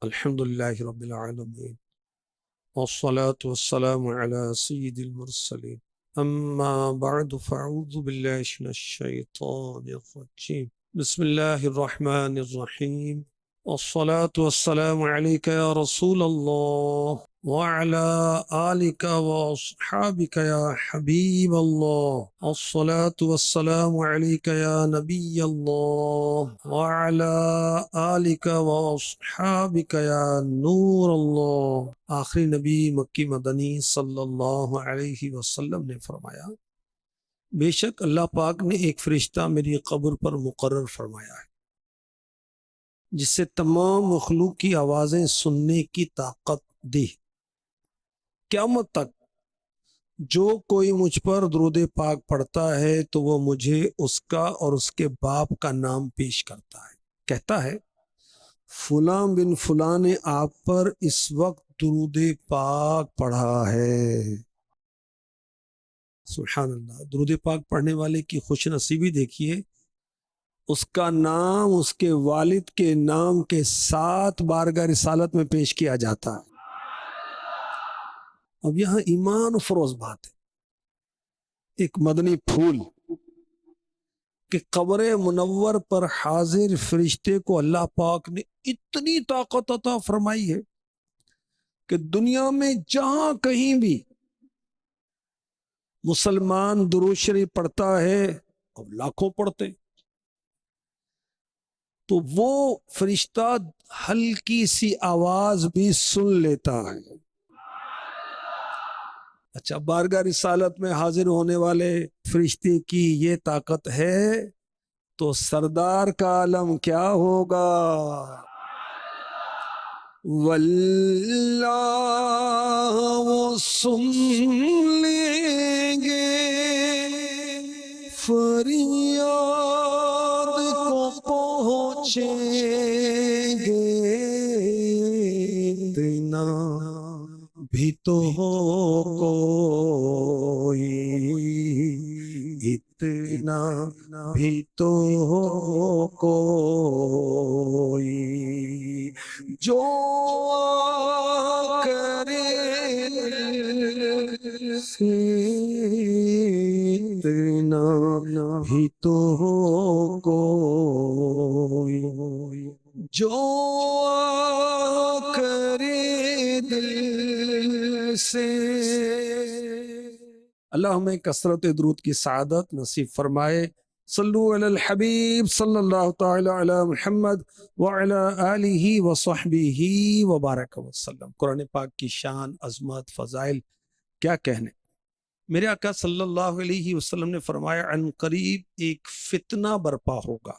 الحمد لله رب العالمين والصلاة والسلام على سيد المرسلين أما بعد فأعوذ بالله من الشيطان الرجيم بسم الله الرحمن الرحيم والصلاة والسلام عليك يا رسول الله وعلى آلك وأصحابك يا حبيب الله الصلاة والسلام عليك يا نبي الله وعلى آلك وأصحابك يا نور الله آخری نبی مکی مدنی صلی اللہ علیہ وسلم نے فرمایا بے شک اللہ پاک نے ایک فرشتہ میری قبر پر مقرر فرمایا ہے جس سے تمام مخلوق کی آوازیں سننے کی طاقت دی۔ قیامت تک جو کوئی مجھ پر درود پاک پڑھتا ہے تو وہ مجھے اس کا اور اس کے باپ کا نام پیش کرتا ہے، کہتا ہے فلاں بن فلاں نے آپ پر اس وقت درود پاک پڑھا ہے۔ سبحان اللہ، درود پاک پڑھنے والے کی خوش نصیبی دیکھیے، اس کا نام اس کے والد کے نام کے ساتھ بارگاہ رسالت میں پیش کیا جاتا ہے۔ اب یہاں ایمان فروز بات ہے، ایک مدنی پھول کہ قبر منور پر حاضر فرشتے کو اللہ پاک نے اتنی طاقت عطا فرمائی ہے کہ دنیا میں جہاں کہیں بھی مسلمان درود شریف پڑھتا ہے، اب لاکھوں پڑھتے، تو وہ فرشتہ ہلکی سی آواز بھی سن لیتا ہے۔ اچھا، بارگاہ رسالت میں حاضر ہونے والے فرشتے کی یہ طاقت ہے تو سردار کا عالم کیا ہوگا؟ واللہ وہ سن لیں گے فریاد کو پہنچیں گے، اتنا بھی تو ہو کوئی، اتنا بھی تو ہو کوئی جو کرے سے، اتنا بھی تو ہو کوئی جو کرے دل سے۔ اللہ ہمیں کثرت درود کی سعادت نصیب فرمائے۔ صلو علی الحبیب صلی اللہ تعالی علی محمد وعلی آلہ وصحبہ وبارک وسلم۔ قرآن پاک کی شان، عظمت، فضائل کیا کہنے۔ میرے آقا صلی اللہ علیہ وسلم نے فرمایا عن قریب ایک فتنہ برپا ہوگا۔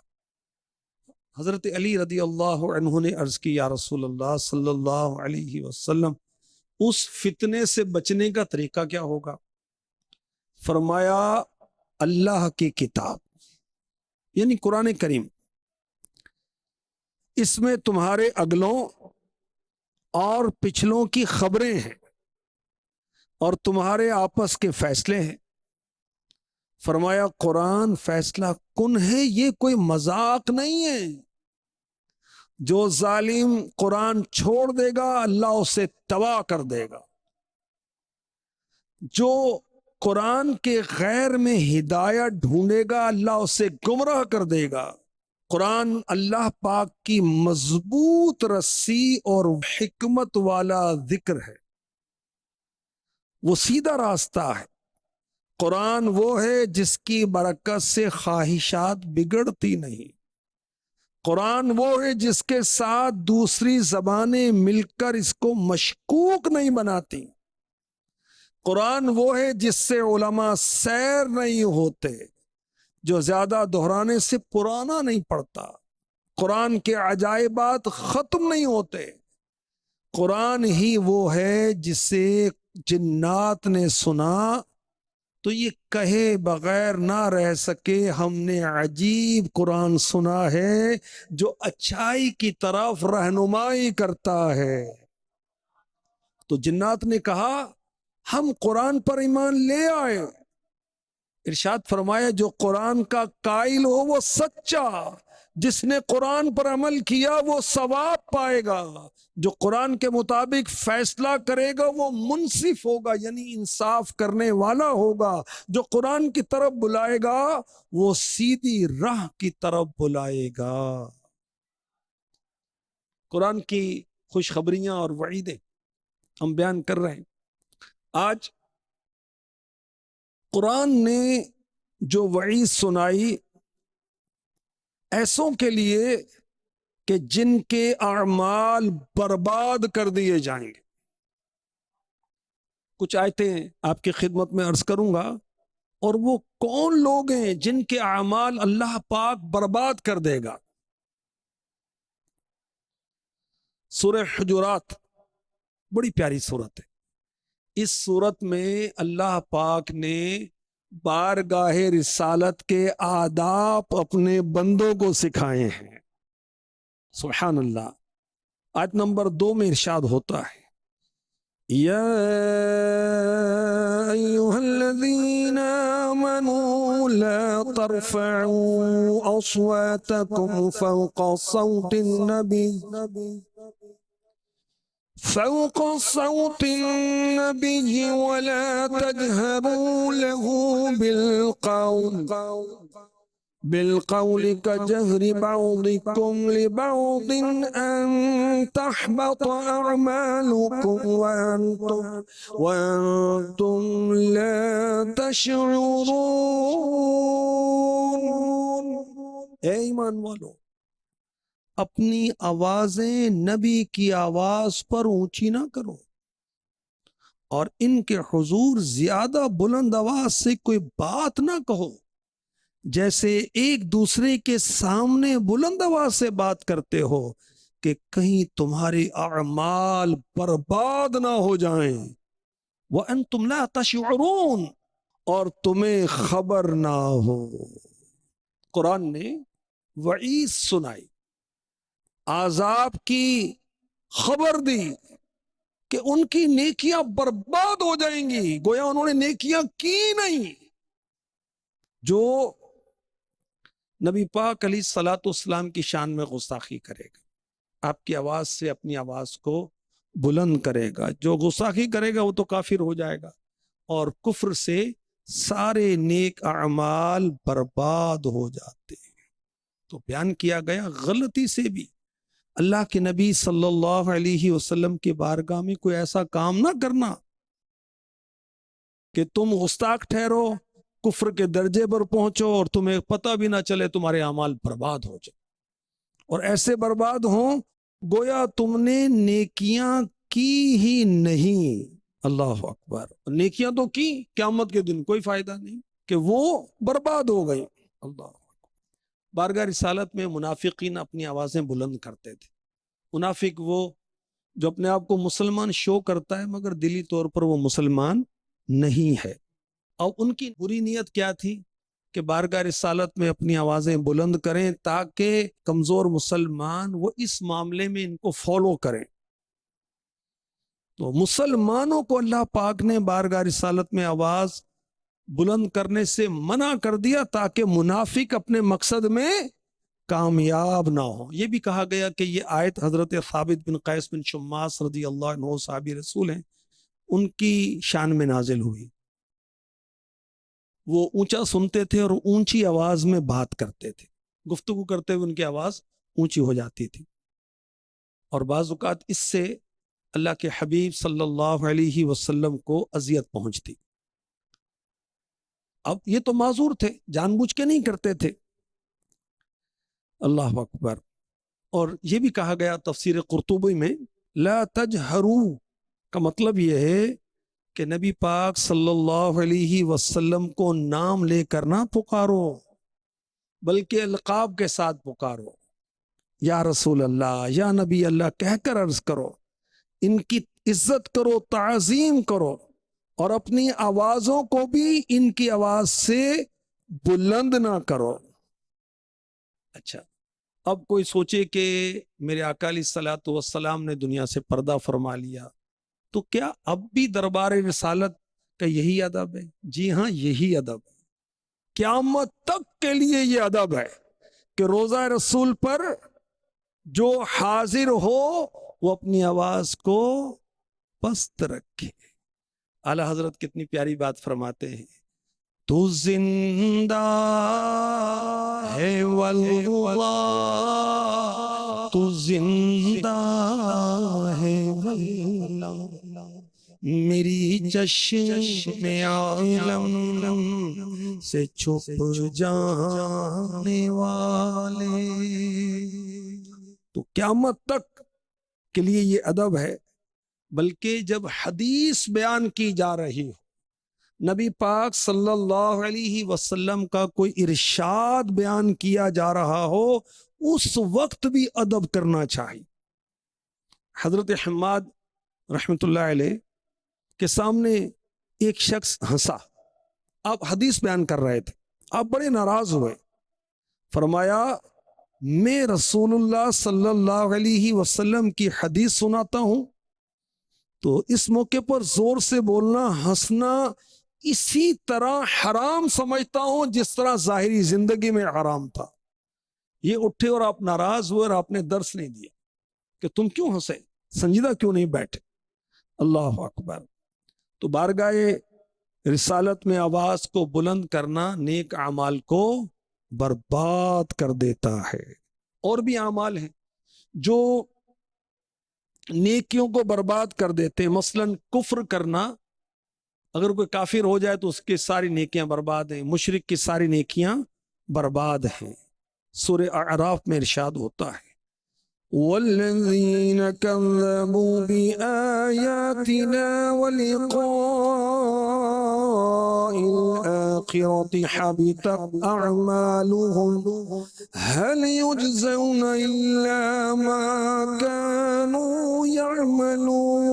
حضرت علی رضی اللہ عنہ نے عرض کی یا رسول اللہ صلی اللہ علیہ وسلم اس فتنے سے بچنے کا طریقہ کیا ہوگا؟ فرمایا اللہ کی کتاب یعنی قرآن کریم، اس میں تمہارے اگلوں اور پچھلوں کی خبریں ہیں اور تمہارے آپس کے فیصلے ہیں۔ فرمایا قرآن فیصلہ کن ہے، یہ کوئی مذاق نہیں ہے۔ جو ظالم قرآن چھوڑ دے گا اللہ اسے تباہ کر دے گا، جو قرآن کے غیر میں ہدایت ڈھونڈے گا اللہ اسے گمراہ کر دے گا۔ قرآن اللہ پاک کی مضبوط رسی اور حکمت والا ذکر ہے، وہ سیدھا راستہ ہے۔ قرآن وہ ہے جس کی برکت سے خواہشات بگڑتی نہیں۔ قرآن وہ ہے جس کے ساتھ دوسری زبانیں مل کر اس کو مشکوک نہیں بناتی۔ قرآن وہ ہے جس سے علماء سیر نہیں ہوتے، جو زیادہ دہرانے سے پرانا نہیں پڑتا۔ قرآن کے عجائبات ختم نہیں ہوتے۔ قرآن ہی وہ ہے جسے جنات نے سنا تو یہ کہے بغیر نہ رہ سکے ہم نے عجیب قرآن سنا ہے جو اچھائی کی طرف رہنمائی کرتا ہے۔ تو جنات نے کہا ہم قرآن پر ایمان لے آئے۔ ارشاد فرمایا جو قرآن کا قائل ہو وہ سچا، جس نے قرآن پر عمل کیا وہ ثواب پائے گا، جو قرآن کے مطابق فیصلہ کرے گا وہ منصف ہوگا، یعنی انصاف کرنے والا ہوگا، جو قرآن کی طرف بلائے گا وہ سیدھی راہ کی طرف بلائے گا۔ قرآن کی خوشخبریاں اور وعیدیں ہم بیان کر رہے ہیں۔ آج قرآن نے جو وعید سنائی ایسوں کے لیے کہ جن کے اعمال برباد کر دیے جائیں گے۔ کچھ آیتیں آپ کی خدمت میں عرض کروں گا، اور وہ کون لوگ ہیں جن کے اعمال اللہ پاک برباد کر دے گا۔ سورہ حجرات بڑی پیاری سورت ہے۔ اس سورت میں اللہ پاک نے بارگاہ رسالت کے آداب اپنے بندوں کو سکھائے ہیں۔ سبحان اللہ۔ آیت نمبر 2 میں ارشاد ہوتا ہے، یا ایھا الذین آمنوا لا ترفعوا اصواتکم فوق صوت النبی ولا تجهروا له بالقول كجهر بعضكم لبعض أن تحبط أعمالكم وأنتم لا تشعرون۔ اے ایمان والو، اپنی آوازیں نبی کی آواز پر اونچی نہ کرو، اور ان کے حضور زیادہ بلند آواز سے کوئی بات نہ کہو، جیسے ایک دوسرے کے سامنے بلند آواز سے بات کرتے ہو کہ کہیں تمہارے اعمال برباد نہ ہو جائیں۔ وَأَنْتُمْ لَا تَشْعُرُونَ، اور تمہیں خبر نہ ہو۔ قرآن نے وعید سنائی، عذاب کی خبر دی کہ ان کی نیکیاں برباد ہو جائیں گی، گویا انہوں نے نیکیاں کی نہیں۔ جو نبی پاک علیہ الصلاۃ والسلام کی شان میں گستاخی کرے گا، آپ کی آواز سے اپنی آواز کو بلند کرے گا، جو گستاخی کرے گا وہ تو کافر ہو جائے گا، اور کفر سے سارے نیک اعمال برباد ہو جاتے ہیں۔ تو بیان کیا گیا غلطی سے بھی اللہ کے نبی صلی اللہ علیہ وسلم کی بارگاہ میں کوئی ایسا کام نہ کرنا کہ تم گستاخ ٹھہرو، کفر کے درجے پر پہنچو، اور تمہیں پتہ بھی نہ چلے، تمہارے اعمال برباد ہو جائے، اور ایسے برباد ہوں گویا تم نے نیکیاں کی ہی نہیں۔ اللہ اکبر۔ نیکیاں تو کی، قیامت کے دن کوئی فائدہ نہیں کہ وہ برباد ہو گئی۔ اللہ اکبر۔ بارگاہ رسالت میں منافقین اپنی آوازیں بلند کرتے تھے۔ منافق وہ جو اپنے آپ کو مسلمان شو کرتا ہے مگر دلی طور پر وہ مسلمان نہیں ہے۔ اور ان کی بری نیت کیا تھی کہ بارگاہ رسالت میں اپنی آوازیں بلند کریں تاکہ کمزور مسلمان وہ اس معاملے میں ان کو فالو کریں۔ تو مسلمانوں کو اللہ پاک نے بارگاہ رسالت میں آواز بلند کرنے سے منع کر دیا تاکہ منافق اپنے مقصد میں کامیاب نہ ہو۔ یہ بھی کہا گیا کہ یہ آیت حضرت ثابت بن قیس بن شماس رضی اللہ عنہ صحابی رسول ہیں، ان کی شان میں نازل ہوئی۔ وہ اونچا سنتے تھے اور اونچی آواز میں بات کرتے تھے، گفتگو کرتے ہوئے ان کی آواز اونچی ہو جاتی تھی، اور بعض اوقات اس سے اللہ کے حبیب صلی اللہ علیہ وسلم کو اذیت پہنچتی۔ اب یہ تو معذور تھے، جان بوجھ کے نہیں کرتے تھے۔ اللہ اکبر۔ اور یہ بھی کہا گیا تفسیر قرطبی میں، لا تجہروا کا مطلب یہ ہے کہ نبی پاک صلی اللہ علیہ وسلم کو نام لے کر نہ پکارو، بلکہ القاب کے ساتھ پکارو، یا رسول اللہ، یا نبی اللہ کہہ کر عرض کرو، ان کی عزت کرو، تعظیم کرو، اور اپنی آوازوں کو بھی ان کی آواز سے بلند نہ کرو۔ اچھا، اب کوئی سوچے کہ میرے آقا علیہ الصلوۃ والسلام نے دنیا سے پردہ فرما لیا، تو کیا اب بھی دربار رسالت کا یہی ادب ہے؟ جی ہاں، یہی ادب ہے، قیامت تک کے لیے یہ ادب ہے کہ روضہ رسول پر جو حاضر ہو وہ اپنی آواز کو پست رکھے۔ اعلی حضرت کتنی پیاری بات فرماتے ہیں، تو زندہ ہے واللہ، تو زندہ ہے واللہ، میری چشم عالم سے چھپ جانے والے۔ تو قیامت تک کے لیے یہ ادب ہے، بلکہ جب حدیث بیان کی جا رہی ہو، نبی پاک صلی اللہ علیہ وسلم کا کوئی ارشاد بیان کیا جا رہا ہو، اس وقت بھی ادب کرنا چاہیے۔ حضرت حماد رحمت اللہ علیہ کے سامنے ایک شخص ہنسا، آپ حدیث بیان کر رہے تھے، آپ بڑے ناراض ہوئے، فرمایا میں رسول اللہ صلی اللہ علیہ وسلم کی حدیث سناتا ہوں تو اس موقع پر زور سے بولنا، ہنسنا اسی طرح حرام سمجھتا ہوں جس طرح ظاہری زندگی میں حرام تھا۔ یہ اٹھے اور آپ ناراض ہوئے اور آپ نے درس نہیں دیا کہ تم کیوں ہنسے، سنجیدہ کیوں نہیں بیٹھے۔ اللہ اکبر۔ تو بارگاہ رسالت میں آواز کو بلند کرنا نیک اعمال کو برباد کر دیتا ہے۔ اور بھی اعمال ہیں جو نیکیوں کو برباد کر دیتے ہیں، مثلا کفر کرنا، اگر کوئی کافر ہو جائے تو اس کی ساری نیکیاں برباد ہیں، مشرک کی ساری نیکیاں برباد ہیں۔ سورہ اعراف میں ارشاد ہوتا ہے وَالَّذِينَ كَذَّبُوا بِآيَاتِنَا وَلِقَاءِ الْآخِرَةِ حَبِطَتْ أَعْمَالُهُمْ هَلْ يُجْزَوْنَ إِلَّا مَا كَانُوا يَعْمَلُونَ۔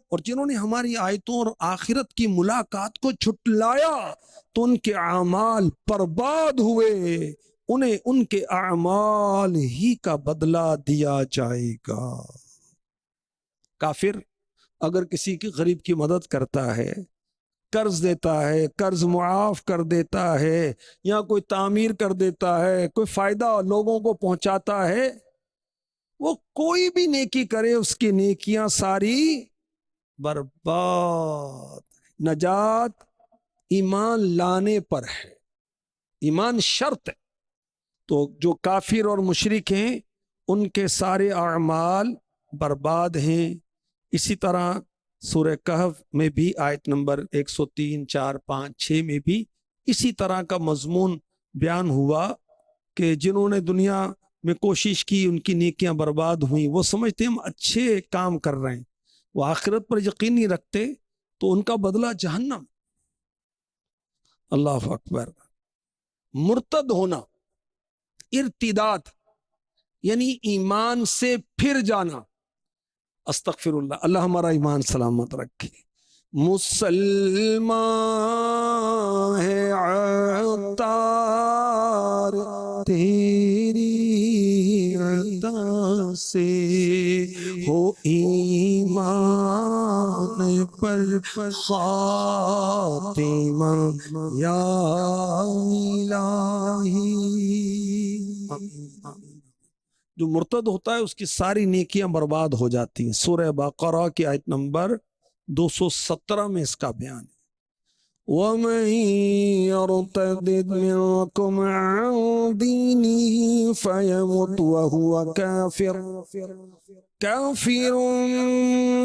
اور جنہوں نے ہماری آیتوں اور آخرت کی ملاقات کو جھٹلایا تو ان کے اعمال برباد ہوئے، انہیں ان کے اعمال ہی کا بدلہ دیا جائے گا۔ کافر اگر کسی کی غریب کی مدد کرتا ہے، قرض دیتا ہے، قرض معاف کر دیتا ہے، یا کوئی تعمیر کر دیتا ہے، کوئی فائدہ لوگوں کو پہنچاتا ہے، وہ کوئی بھی نیکی کرے اس کی نیکیاں ساری برباد۔ نجات ایمان لانے پر ہے، ایمان شرط ہے۔ تو جو کافر اور مشرک ہیں ان کے سارے اعمال برباد ہیں۔ اسی طرح سورہ کہف میں بھی آیت نمبر 103، 4، 5، 6 میں بھی اسی طرح کا مضمون بیان ہوا کہ جنہوں نے دنیا میں کوشش کی ان کی نیکیاں برباد ہوئیں، وہ سمجھتے ہم اچھے کام کر رہے ہیں، وہ آخرت پر یقین نہیں رکھتے، تو ان کا بدلہ جہنم۔ اللہ اکبر۔ مرتد ہونا، ارتداد یعنی ایمان سے پھر جانا، استغفر اللہ، اللہ ہمارا ایمان سلامت رکھے۔ مسلمان ہے عطار تیری عطا سے، ہو ایمان پر خاتمہ یا الہی۔ جو مرتد ہوتا ہے اس کی ساری نیکیاں برباد ہو جاتی ہیں۔ سورہ بقرہ کی آیت نمبر 217 میں اس کا بیان ہے۔ وَمَن يَرْتَدِدْ مِنْكُمْ عَنْ دِينِهِ فَيَمُتْ وَهُوَ كَافِرٌ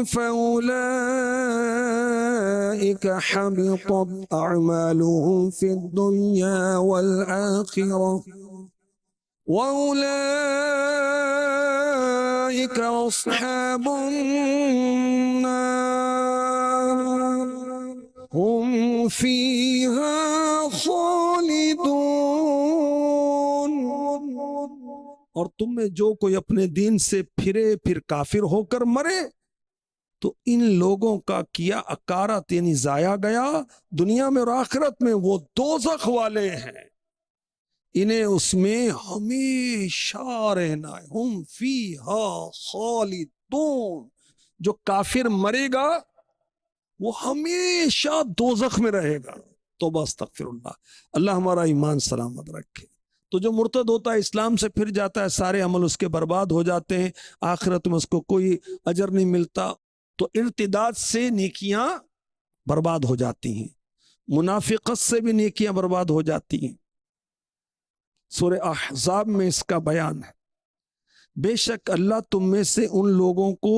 فَأُولَئِكَ حَبِطَتْ أَعْمَالُهُمْ فِي الدُّنْيَا وَالْآخِرَةِ وَأُولَئِكَ أَصْحَابُ النَّارِ هُمْ فِيهَا خَالِدُونَ۔ اور تم میں جو کوئی اپنے دین سے پھرے پھر کافر ہو کر مرے تو ان لوگوں کا کیا اکارت یعنی ضائع گیا، دنیا میں اور آخرت میں وہ دوزخ والے ہیں، انہیں اس میں ہمیشہ رہنا ہے۔ ہم فیہا خالدون، جو کافر مرے گا وہ ہمیشہ دوزخ میں رہے گا۔ توبہ استغفر اللہ، اللہ ہمارا ایمان سلامت رکھے۔ تو جو مرتد ہوتا ہے، اسلام سے پھر جاتا ہے، سارے عمل اس کے برباد ہو جاتے ہیں، آخرت میں اس کو کوئی اجر نہیں ملتا۔ تو ارتداد سے نیکیاں برباد ہو جاتی ہیں، منافقت سے بھی نیکیاں برباد ہو جاتی ہیں۔ سورہ احزاب میں اس کا بیان ہے، بے شک اللہ تم میں سے ان لوگوں کو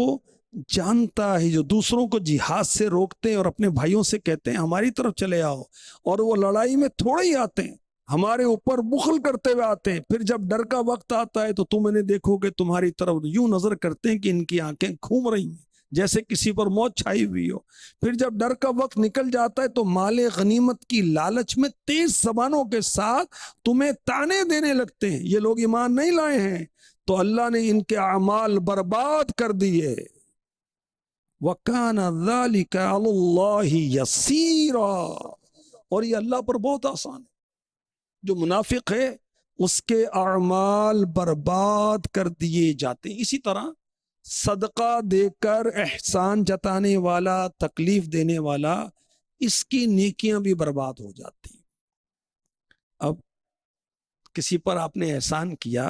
جانتا ہے جو دوسروں کو جہاد سے روکتے ہیں اور اپنے بھائیوں سے کہتے ہیں ہماری طرف چلے آؤ، اور وہ لڑائی میں تھوڑے ہی آتے ہیں، ہمارے اوپر بخل کرتے ہوئے آتے ہیں، پھر جب ڈر کا وقت آتا ہے تو تم انہیں دیکھو کہ تمہاری طرف یوں نظر کرتے ہیں کہ ان کی آنکھیں گھوم رہی ہیں جیسے کسی پر موت چھائی ہوئی ہو۔ پھر جب ڈر کا وقت نکل جاتا ہے تو مال غنیمت کی لالچ میں تیز زبانوں کے ساتھ تمہیں تانے دینے لگتے ہیں، یہ لوگ ایمان نہیں لائے ہیں، تو اللہ نے ان کے اعمال برباد کر دیے۔ وَكَانَ ذَلِكَ عَلَى اللَّهِ يَسِيرًا، اور یہ اللہ پر بہت آسان ہے۔ جو منافق ہے اس کے اعمال برباد کر دیے جاتے ہیں۔ اسی طرح صدقہ دے کر احسان جتانے والا، تکلیف دینے والا، اس کی نیکیاں بھی برباد ہو جاتی ہیں۔ اب کسی پر آپ نے احسان کیا،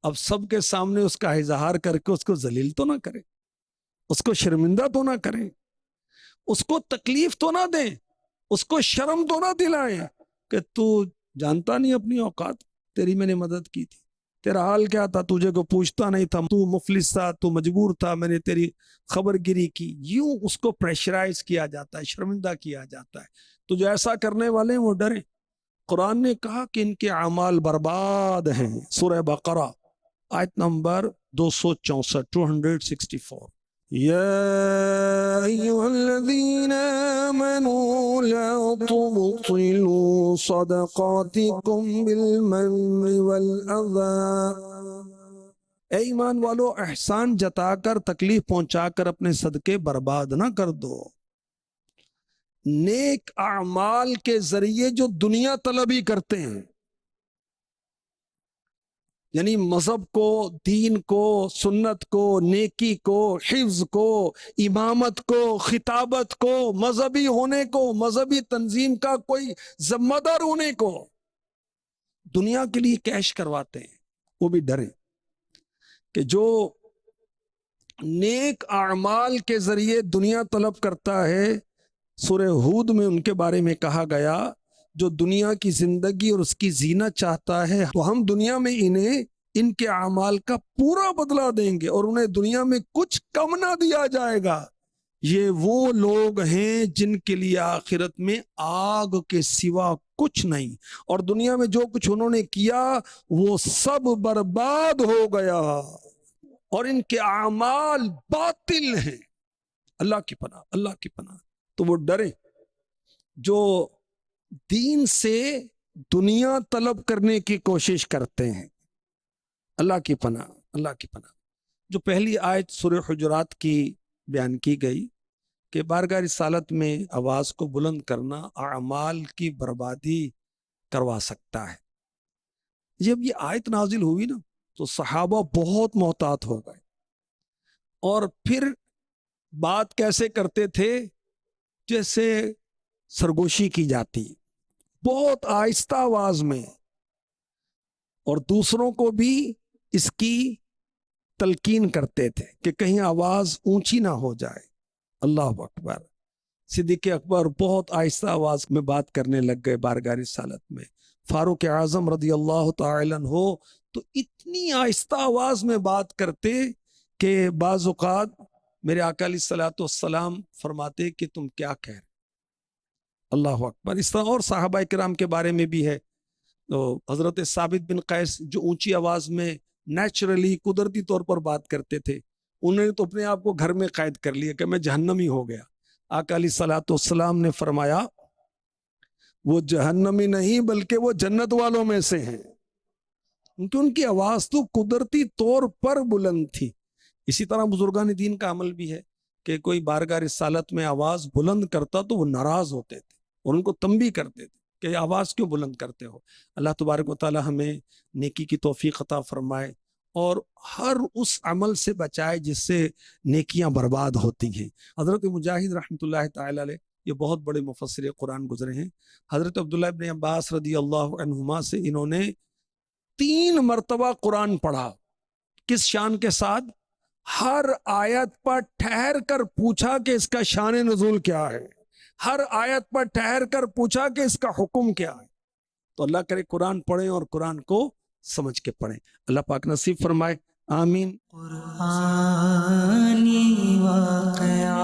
اب سب کے سامنے اس کا اظہار کر کے اس کو ذلیل تو نہ کریں، اس کو شرمندہ تو نہ کریں، اس کو تکلیف تو نہ دیں، اس کو شرم تو نہ دلائیں کہ تو جانتا نہیں اپنی اوقات، تیری میں نے مدد کی تھی، تیرا حال کیا تھا، تجھے کو پوچھتا نہیں تھا، تو مفلس تھا، تو مجبور تھا، میں نے تیری خبر گیری کی۔ یوں اس کو پریشرائز کیا جاتا ہے، شرمندہ کیا جاتا ہے۔ تو جو ایسا کرنے والے ہیں وہ ڈریں۔ قرآن نے کہا کہ ان کے اعمال برباد ہیں، سورہ بقرہ آیت نمبر 264 264، يا أيها الذين آمنوا لا تبطلوا صدقاتكم بالمن والأذى، اے ایمان والو احسان جتا کر، تکلیف پہنچا کر اپنے صدقے برباد نہ کر دو۔ نیک اعمال کے ذریعے جو دنیا طلبی کرتے ہیں، یعنی مذہب کو، دین کو، سنت کو، نیکی کو، حفظ کو، امامت کو، خطابت کو، مذہبی ہونے کو، مذہبی تنظیم کا کوئی ذمہ دار ہونے کو دنیا کے لیے کیش کرواتے ہیں، وہ بھی ڈریں کہ جو نیک اعمال کے ذریعے دنیا طلب کرتا ہے، سورہ ہود میں ان کے بارے میں کہا گیا جو دنیا کی زندگی اور اس کی زینت چاہتا ہے تو ہم دنیا میں انہیں ان کے اعمال کا پورا بدلہ دیں گے اور انہیں دنیا میں کچھ کم نہ دیا جائے گا۔ یہ وہ لوگ ہیں جن کے لیے آخرت میں آگ کے سوا کچھ نہیں، اور دنیا میں جو کچھ انہوں نے کیا وہ سب برباد ہو گیا، اور ان کے اعمال باطل ہیں۔ اللہ کی پناہ، اللہ کی پناہ۔ تو وہ ڈریں جو دین سے دنیا طلب کرنے کی کوشش کرتے ہیں۔ اللہ کی پناہ، اللہ کی پناہ۔ جو پہلی آیت سورہ حجرات کی بیان کی گئی کہ بارگاہ رسالت میں آواز کو بلند کرنا اعمال کی بربادی کروا سکتا ہے، جب یہ آیت نازل ہوئی نا تو صحابہ بہت محتاط ہو گئے، اور پھر بات کیسے کرتے تھے جیسے سرگوشی کی جاتی، بہت آہستہ آواز میں، اور دوسروں کو بھی اس کی تلقین کرتے تھے کہ کہیں آواز اونچی نہ ہو جائے۔ اللہ اکبر۔ صدیق اکبر بہت آہستہ آواز میں بات کرنے لگ گئے بارگاہ رسالت میں، فاروق اعظم رضی اللہ تعالی عنہ تو اتنی آہستہ آواز میں بات کرتے کہ بعض اوقات میرے آقا علیہ الصلوۃ والسلام فرماتے کہ تم کیا کہہ رہے۔ اللہ اکبر۔ اس طرح اور صحابہ کرام کے بارے میں بھی ہے، تو حضرت ثابت بن قیس جو اونچی آواز میں نیچرلی قدرتی طور پر بات کرتے تھے، انہوں نے تو اپنے آپ کو گھر میں قید کر لیا کہ میں جہنمی ہو گیا۔ آقا علیہ الصلوۃ والسلام نے فرمایا وہ جہنمی نہیں بلکہ وہ جنت والوں میں سے ہیں، کیونکہ ان کی آواز تو قدرتی طور پر بلند تھی۔ اسی طرح بزرگان دین کا عمل بھی ہے کہ کوئی بارگاہ رسالت میں آواز بلند کرتا تو وہ ناراض ہوتے تھے اور ان کو تنبیہ کرتے تھے کہ آواز کیوں بلند کرتے ہو۔ اللہ تبارک و تعالی ہمیں نیکی کی توفیق عطا فرمائے اور ہر اس عمل سے بچائے جس سے نیکیاں برباد ہوتی ہیں۔ حضرت مجاہد رحمۃ اللہ تعالی علیہ یہ بہت بڑے مفسر قرآن گزرے ہیں. حضرت عبداللہ ابن عباس رضی اللہ عنہما سے انہوں نے 3 مرتبہ قرآن پڑھا. کس شان کے ساتھ؟ ہر آیت پر ٹھہر کر پوچھا کہ اس کا شان نزول کیا ہے، ہر آیت پر ٹھہر کر پوچھا کہ اس کا حکم کیا ہے. تو اللہ کرے قرآن پڑھیں اور قرآن کو سمجھ کے پڑھیں. اللہ پاک نصیب فرمائے. آمین. قرآنی واقعہ